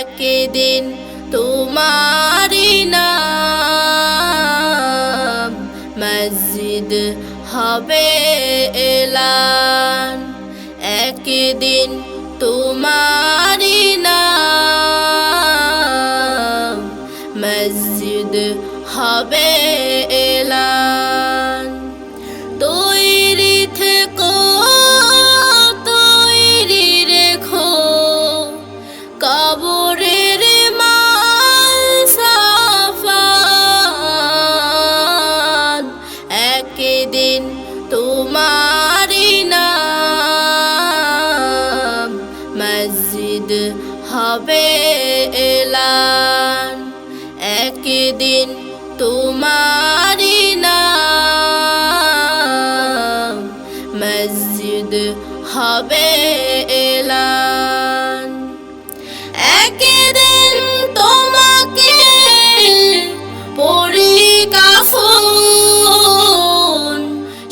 একদিন তোমারি নাম মসজিদ হবে এলান। একদিন তোমারি নাম মসজিদ হবে এলান। তৈরি থেকো, তৈরি রেখো কবরের মাল সাফাত। একদিন তোমারি নাম মসজিদ হবে এলান। একদিন তোমারি নাম মসজিদ হবে এলান। একদিন তোমাকে পরি কাফন,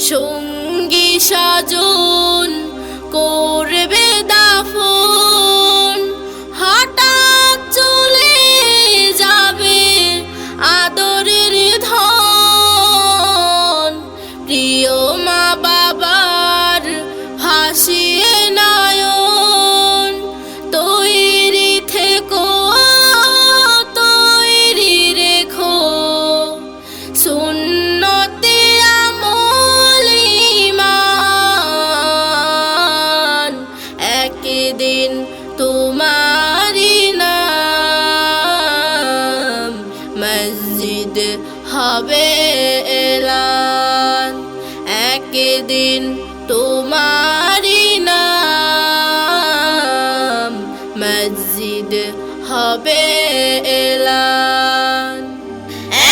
সঙ্গী সাজন করবে দাফন। হঠাৎ চলে যাবে আদরের ধন, প্রিয় মা বাবার হাসিয়ে নয়ন। তৈরি থেকো, তৈরি রেখো সুন্নতে আমল ঈমান। একদিন তোমারি নাম মসজিদ হবে এলান। একদিন তোমারি নাম মসজিদ হবে এলান।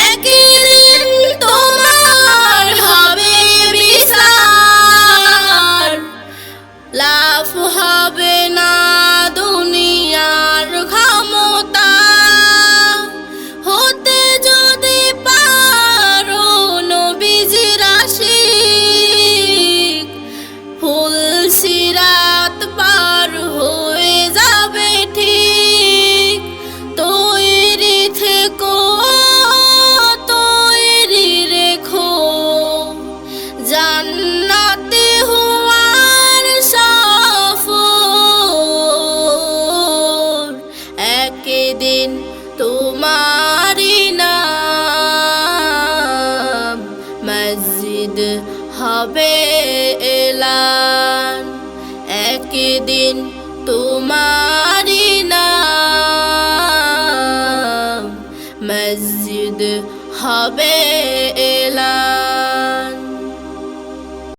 একদিন তোমার হবে বিচার, লাভ হবে না দুনিয়ার ক্ষমতা। হতে যদি পারো নবীজির আশিক, ফুল সিরাত পার হয়ে যাবে ঠিক। তৈরি থেকো, তৈরি রেখো জান্নাতে হওয়ার সফর। একদিন তোমারি নাম মসজিদ হবে এলান। একদিন তোমারি নাম মসজিদ হবে এলান।